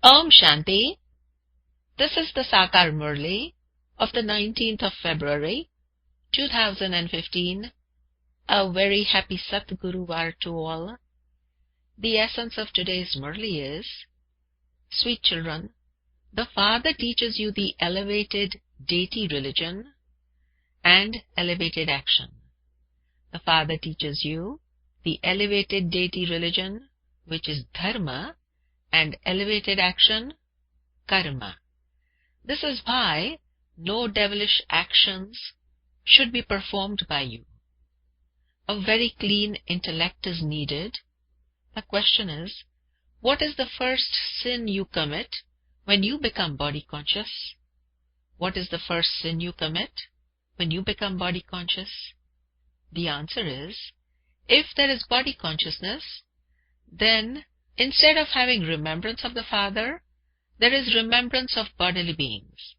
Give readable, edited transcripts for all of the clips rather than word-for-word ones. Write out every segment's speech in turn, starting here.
Om Shanti. This is the Sakar Murli of the 19th of February, 2015. A very happy Satguruvar to all. The essence of today's Murli is, sweet children, the Father teaches you the elevated deity religion and elevated action. The Father teaches you the elevated deity religion, which is Dharma, and elevated action, Karma. This is why no devilish actions should be performed by you. A very clean intellect is needed. The question is, what is the first sin you commit when you become body conscious? What is the first sin you commit when you become body conscious? The answer is, if there is body consciousness, then instead of having remembrance of the Father, there is remembrance of bodily beings.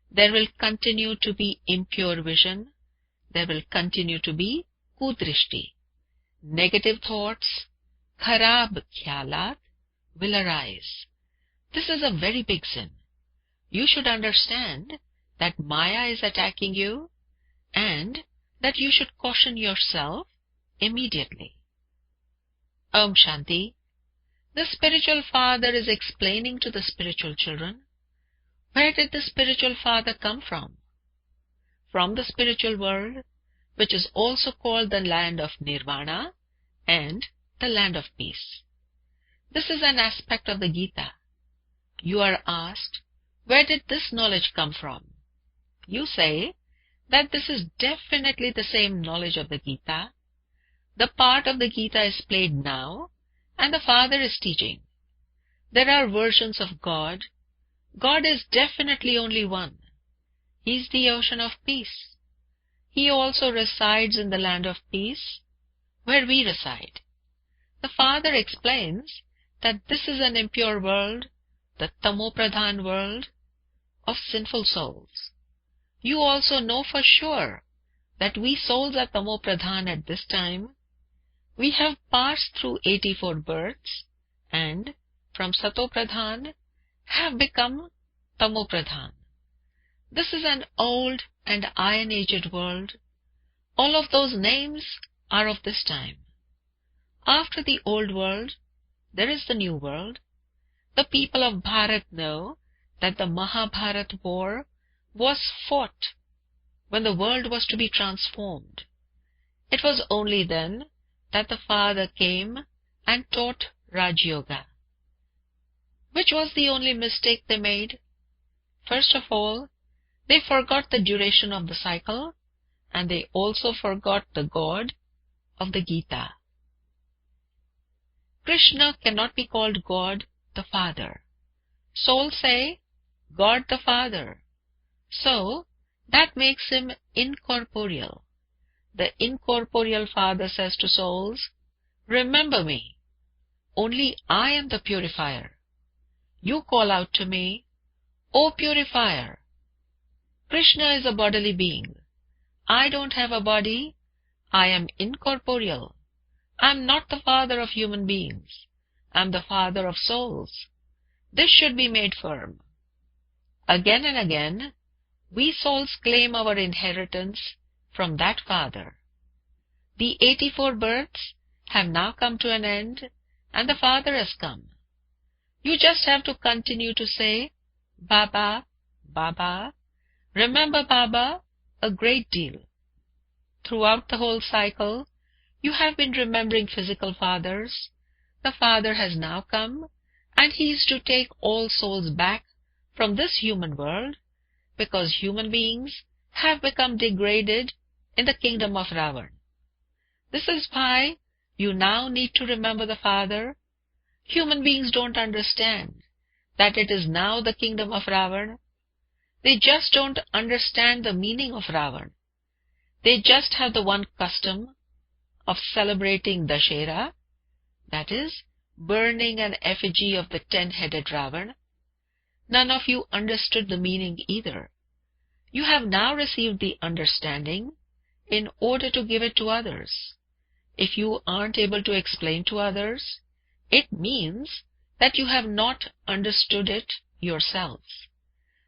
There will continue to be impure vision. There will continue to be kudrishti. Negative thoughts, kharab khyalat, will arise. This is a very big sin. You should understand that Maya is attacking you and that you should caution yourself immediately. Om Shanti. The spiritual father is explaining to the spiritual children, where did the spiritual father come from? From the spiritual world, which is also called the land of nirvana and the land of peace. This is an aspect of the Gita. You are asked, where did this knowledge come from? You say that this is definitely the same knowledge of the Gita. The part of the Gita is played now, and the Father is teaching. There are versions of God. God is definitely only one. He is the ocean of peace. He also resides in the land of peace, where we reside. The Father explains that this is an impure world, the tamopradhan world of sinful souls. You also know for sure that we souls are tamopradhan at this time. We have passed through 84 births and from satopradhan have become tamopradhan. This is an old and iron-aged world. All of those names are of this time. After the old world, there is the new world. The people of Bharat know that the Mahabharat war was fought when the world was to be transformed. It was only then that the Father came and taught Raj Yoga. Which was the only mistake they made? First of all, they forgot the duration of the cycle, and they also forgot the God of the Gita. Krishna cannot be called God the Father. Souls say, God the Father. So, that makes him incorporeal. The incorporeal Father says to souls, remember me. Only I am the purifier. You call out to me, O purifier. Krishna is a bodily being. I don't have a body. I am incorporeal. I am not the father of human beings. I am the father of souls. This should be made firm. Again and again, we souls claim our inheritance from that Father. The 84 births have now come to an end, and the Father has come. You just have to continue to say, Baba, Baba. Remember Baba a great deal. Throughout the whole cycle, you have been remembering physical fathers. The Father has now come, and He is to take all souls back from this human world, because human beings have become degraded in the kingdom of Ravan. This is why you now need to remember the Father. Human beings don't understand that it is now the kingdom of Ravan. They just don't understand the meaning of Ravan. They just have the one custom of celebrating Dashera, that is, burning an effigy of the 10-headed Ravan. None of you understood the meaning either. You have now received the understanding in order to give it to others. If you aren't able to explain to others, it means that you have not understood it yourselves.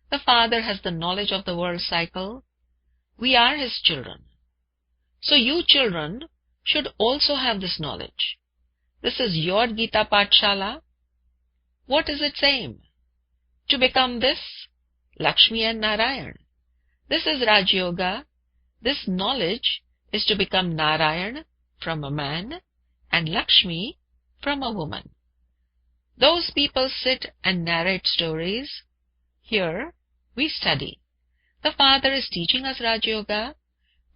The Father has the knowledge of the world cycle. We are His children. So you children should also have this knowledge. This is your Gita Pathshala. What is its aim? To become this, Lakshmi and Narayan. This is Raj Yoga. This knowledge is to become Narayan from a man and Lakshmi from a woman. Those people sit and narrate stories. Here we study. The Father is teaching us Raj Yoga.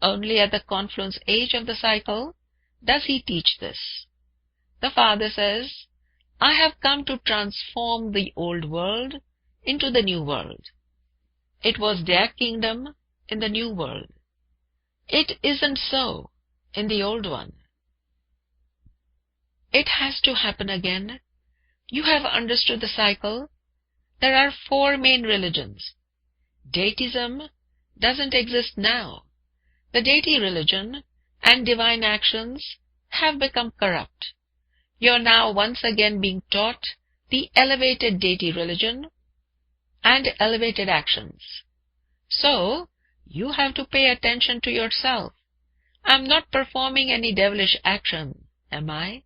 Only at the confluence age of the cycle does He teach this. The Father says, I have come to transform the old world into the new world. It was their kingdom in the new world. It isn't so in the old one. It has to happen again. You have understood the cycle. There are 4 main religions. Deitism doesn't exist now. The deity religion and divine actions have become corrupt. You are now once again being taught the elevated deity religion and elevated actions. So, you have to pay attention to yourself. I am not performing any devilish action, am I?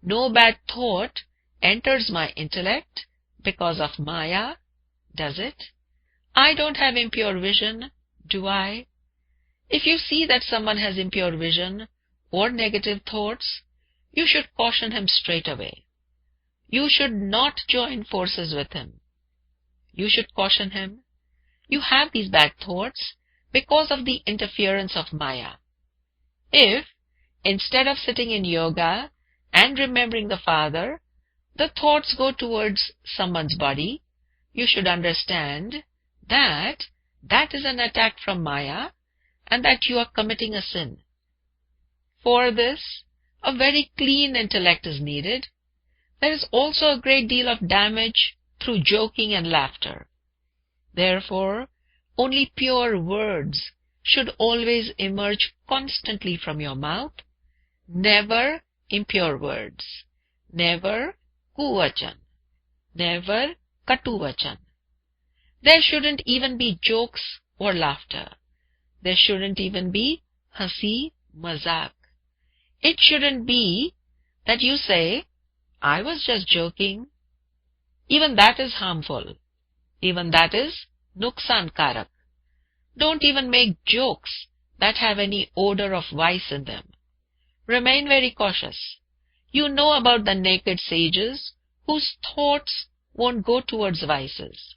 No bad thought enters my intellect because of Maya, does it? I don't have impure vision, do I? If you see that someone has impure vision or negative thoughts, you should caution him straight away. You should not join forces with him. You should caution him. You have these bad thoughts because of the interference of Maya. If, instead of sitting in yoga and remembering the Father, the thoughts go towards someone's body, you should understand that that is an attack from Maya and that you are committing a sin. For this, a very clean intellect is needed. There is also a great deal of damage through joking and laughter. Therefore, only pure words should always emerge constantly from your mouth, never impure words, never kuvachan, never katuvachan. There shouldn't even be jokes or laughter. There shouldn't even be hasi mazak. It shouldn't be that you say, I was just joking. Even that is harmful. Even that is nuksan karak. Don't even make jokes that have any odor of vice in them. Remain very cautious. You know about the naked sages whose thoughts won't go towards vices.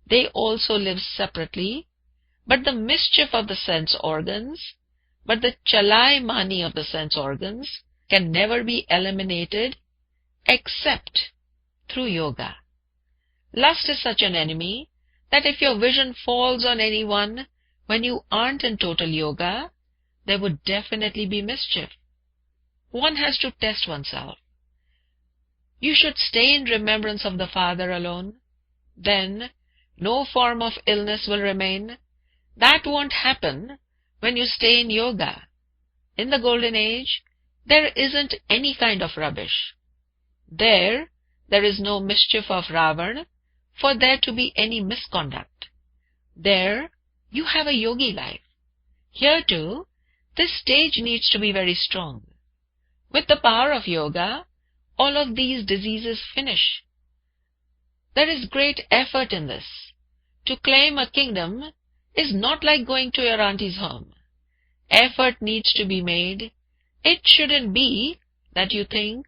They also live separately, but the mischief of the sense organs, but the chalai mani of the sense organs can never be eliminated except through yoga. Lust is such an enemy that if your vision falls on anyone when you aren't in total yoga, there would definitely be mischief. One has to test oneself. You should stay in remembrance of the Father alone. Then no form of illness will remain. That won't happen when you stay in yoga. In the Golden Age, there isn't any kind of rubbish. There is no mischief of Ravan for there to be any misconduct. There, you have a yogi life. Here too, this stage needs to be very strong. With the power of yoga, all of these diseases finish. There is great effort in this. To claim a kingdom is not like going to your auntie's home. Effort needs to be made. It shouldn't be that you think,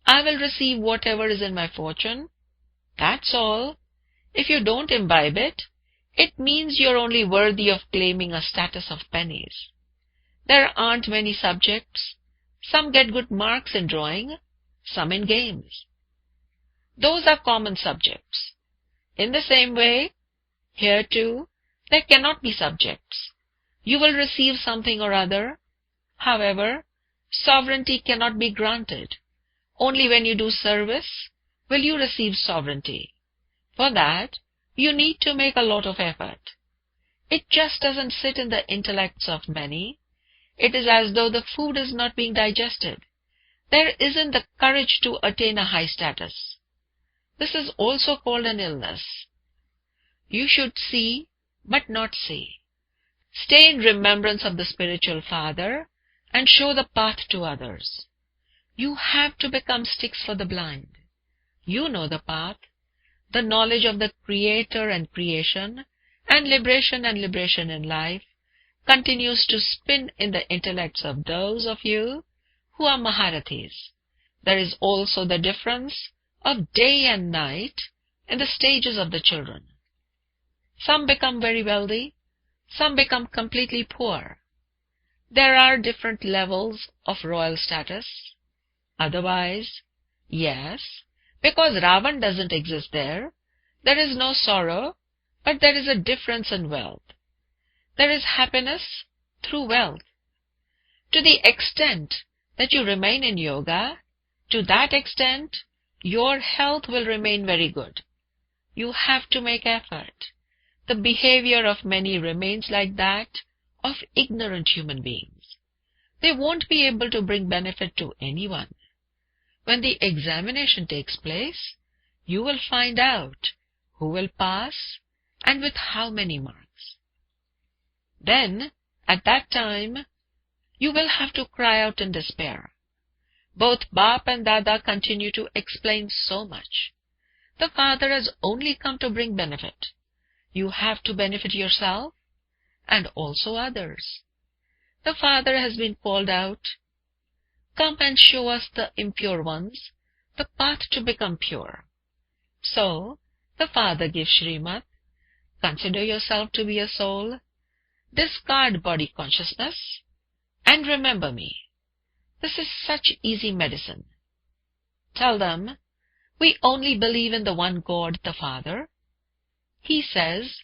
I will receive whatever is in my fortune. That's all. If you don't imbibe it, it means you're only worthy of claiming a status of pennies. There aren't many subjects. Some get good marks in drawing, some in games. Those are common subjects. In the same way, here too, there cannot be subjects. You will receive something or other. However, sovereignty cannot be granted. Only when you do service will you receive sovereignty. For that, you need to make a lot of effort. It just doesn't sit in the intellects of many. It is as though the food is not being digested. There isn't the courage to attain a high status. This is also called an illness. You should see, but not see. Stay in remembrance of the spiritual Father and show the path to others. You have to become sticks for the blind. You know the path. The knowledge of the Creator and creation and liberation in life continues to spin in the intellects of those of you who are Maharathis. There is also the difference of day and night in the stages of the children. Some become very wealthy, some become completely poor. There are different levels of royal status. Otherwise, yes, because Ravan doesn't exist there, there is no sorrow, but there is a difference in wealth. There is happiness through wealth. To the extent that you remain in yoga, to that extent, your health will remain very good. You have to make effort. The behavior of many remains like that of ignorant human beings. They won't be able to bring benefit to anyone. When the examination takes place, you will find out who will pass and with how many marks. Then, at that time, you will have to cry out in despair. Both Bap and Dada continue to explain so much. The Father has only come to bring benefit. You have to benefit yourself and also others. The Father has been called out. Come and show us the impure ones, the path to become pure. So, the Father gives Srimad. Consider yourself to be a soul. Discard body consciousness and remember me. This is such easy medicine. Tell them, we only believe in the one God, the Father. He says,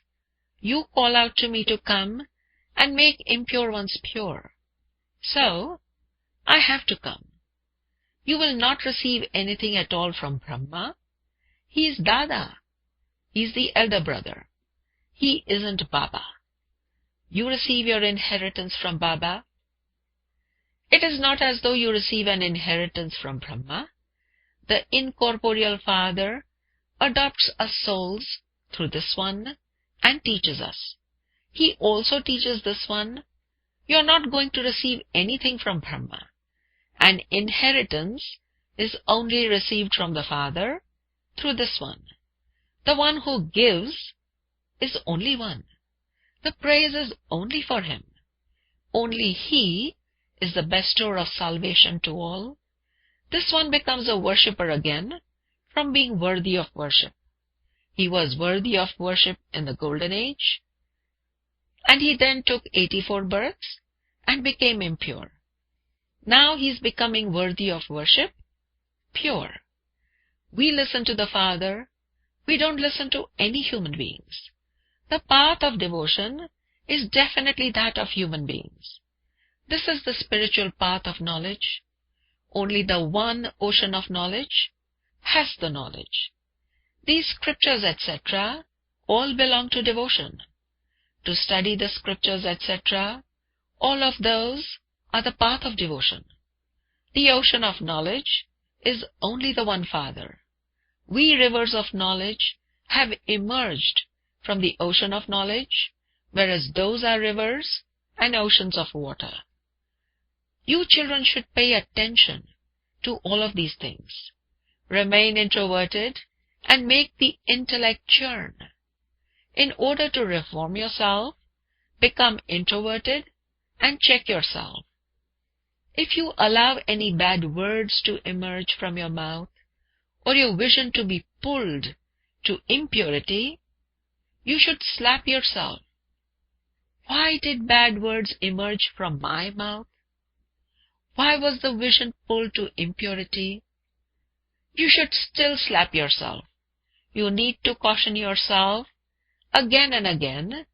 you call out to me to come and make impure ones pure. So, I have to come. You will not receive anything at all from Brahma. He is Dada. He is the elder brother. He isn't Baba. You receive your inheritance from Baba. It is not as though you receive an inheritance from Brahma. The incorporeal Father adopts us souls through this one and teaches us. He also teaches this one. You are not going to receive anything from Brahma. An inheritance is only received from the Father through this one. The one who gives is only one. The praise is only for him. Only he is the bestower of salvation to all. This one becomes a worshipper again from being worthy of worship. He was worthy of worship in the Golden Age, and he then took 84 births and became impure. Now he is becoming worthy of worship, pure. We listen to the Father. We don't listen to any human beings. The path of devotion is definitely that of human beings. This is the spiritual path of knowledge. Only the one ocean of knowledge has the knowledge. These scriptures, etc., all belong to devotion. To study the scriptures, etc., all of those are the path of devotion. The ocean of knowledge is only the one Father. We rivers of knowledge have emerged from the ocean of knowledge, whereas those are rivers and oceans of water. You children should pay attention to all of these things. Remain introverted and make the intellect churn. In order to reform yourself, become introverted and check yourself. If you allow any bad words to emerge from your mouth, or your vision to be pulled to impurity, you should slap yourself. Why did bad words emerge from my mouth? Why was the vision pulled to impurity? You should still slap yourself. You need to caution yourself again and again,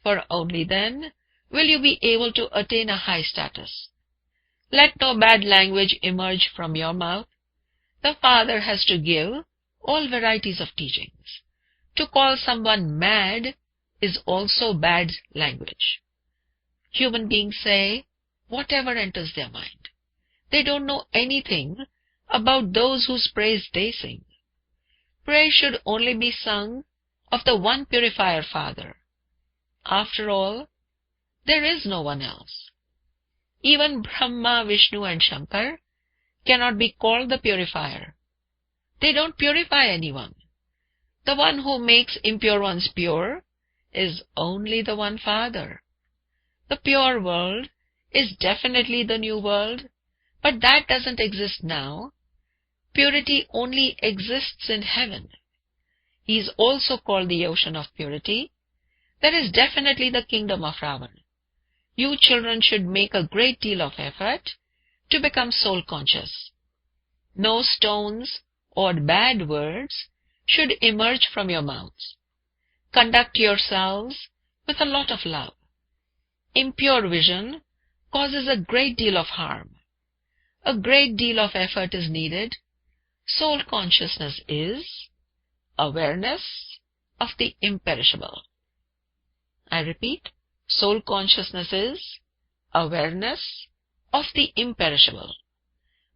for only then will you be able to attain a high status. Let no bad language emerge from your mouth. The Father has to give all varieties of teachings. To call someone mad is also bad language. Human beings say whatever enters their mind. They don't know anything about those whose praise they sing. praise should only be sung of the one purifier Father. After all, there is no one else. Even Brahma, Vishnu and Shankar cannot be called the purifier. They don't purify anyone. The one who makes impure ones pure is only the one Father. The pure world is definitely the new world, but that doesn't exist now. Purity only exists in heaven. He is also called the ocean of purity. That is definitely the kingdom of Ravan. You children should make a great deal of effort to become soul conscious. No stones or bad words should emerge from your mouths. Conduct yourselves with a lot of love. Impure vision causes a great deal of harm. A great deal of effort is needed. Soul consciousness is awareness of the imperishable. I repeat, soul consciousness is awareness of the imperishable.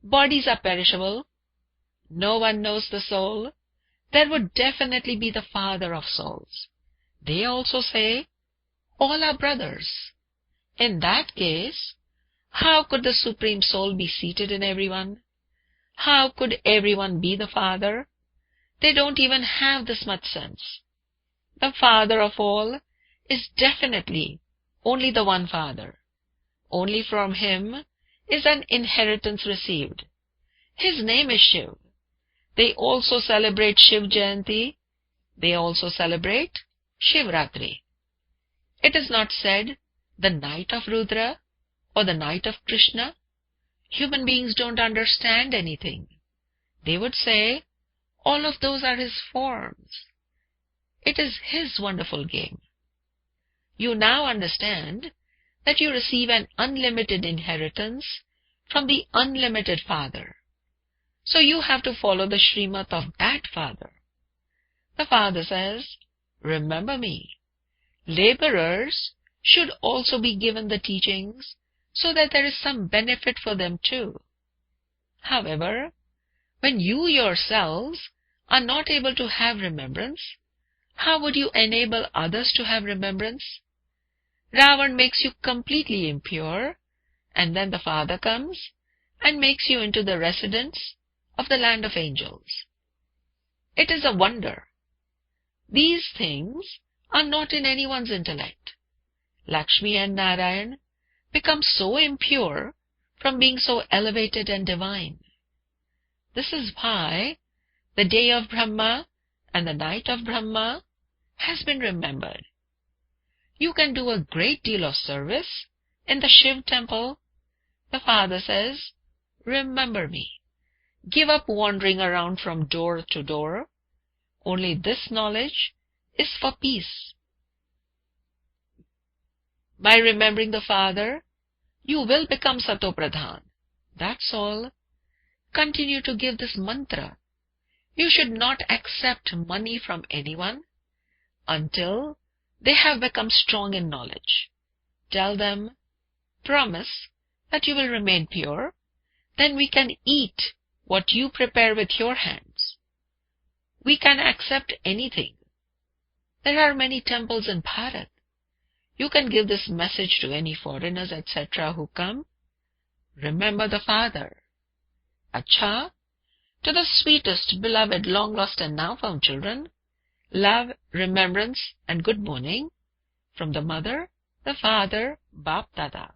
Bodies are perishable. No one knows the soul. There would definitely be the Father of souls. They also say, all are brothers. In that case, how could the Supreme Soul be seated in everyone? How could everyone be the Father? They don't even have this much sense. The Father of all is definitely only the one Father. Only from Him is an inheritance received. His name is Shiv. They also celebrate Shiv Jayanti. They also celebrate Shivratri. It is not said the night of Rudra or the night of Krishna. Human beings don't understand anything. They would say, all of those are His forms. It is His wonderful game. You now understand that you receive an unlimited inheritance from the unlimited Father. So you have to follow the Srimad of that Father. The Father says, remember me. Laborers should also be given the teachings so that there is some benefit for them too. However, when you yourselves are not able to have remembrance, how would you enable others to have remembrance? Ravan makes you completely impure, and then the Father comes and makes you into the residents of the land of angels. It is a wonder. These things are not in anyone's intellect. Lakshmi and Narayan become so impure from being so elevated and divine. This is why the day of Brahma and the night of Brahma has been remembered. You can do a great deal of service in the Shiv temple. The Father says, remember me. Give up wandering around from door to door. Only this knowledge is for peace. By remembering the Father, you will become Satopradhan. That's all. Continue to give this mantra. You should not accept money from anyone until they have become strong in knowledge. Tell them, promise that you will remain pure, then we can eat what you prepare with your hands. We can accept anything. There are many temples in Bharat. You can give this message to any foreigners, etc. who come. Remember the Father. Acha, to the sweetest, beloved, long-lost and now-found children, love, remembrance and good morning from the Mother, the Father, Bap Dada.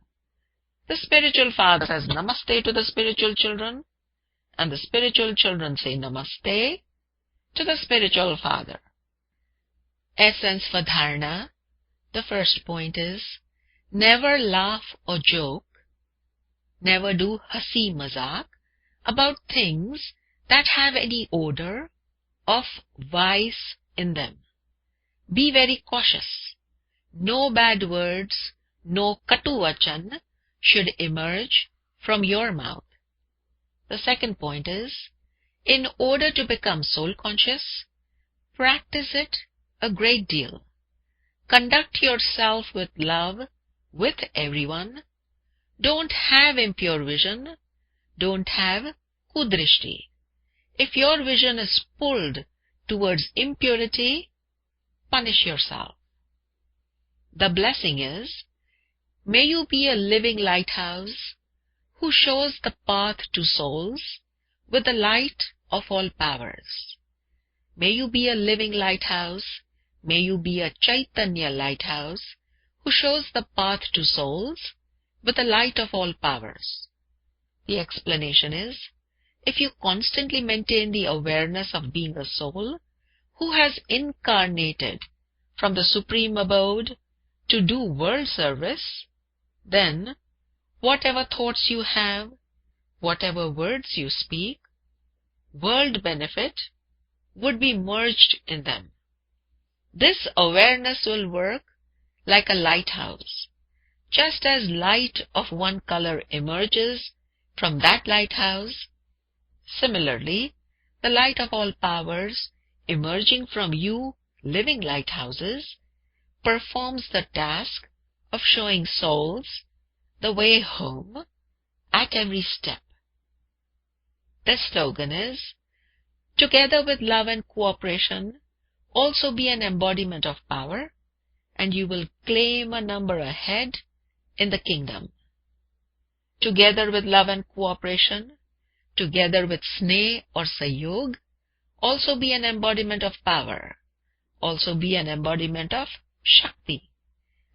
The spiritual Father says Namaste to the spiritual children, and the spiritual children say Namaste to the spiritual Father. Essence for Dharana. The first point is, never laugh or joke, never do hasi mazak about things that have any odor of vice in them. Be very cautious. No bad words, no katu vachan should emerge from your mouth. The second point is, in order to become soul conscious, practice it a great deal. Conduct yourself with love with everyone. Don't have impure vision. Don't have kudrishti. If your vision is pulled towards impurity, punish yourself. The blessing is, may you be a living lighthouse who shows the path to souls with the light of all powers. May you be a living lighthouse, may you be a Chaitanya lighthouse who shows the path to souls with the light of all powers. The explanation is, if you constantly maintain the awareness of being a soul who has incarnated from the supreme abode to do world service, then whatever thoughts you have, whatever words you speak, world benefit would be merged in them. This awareness will work like a lighthouse. Just as light of one color emerges from that lighthouse, similarly, the light of all powers emerging from you living lighthouses performs the task of showing souls the way home at every step. The slogan is, together with love and cooperation, also be an embodiment of power, and you will claim a number ahead in the kingdom. Together with love and cooperation, together with sneh or sayog, also be an embodiment of power, also be an embodiment of Shakti,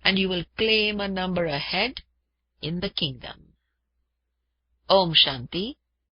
and you will claim a number ahead in the kingdom. Om Shanti.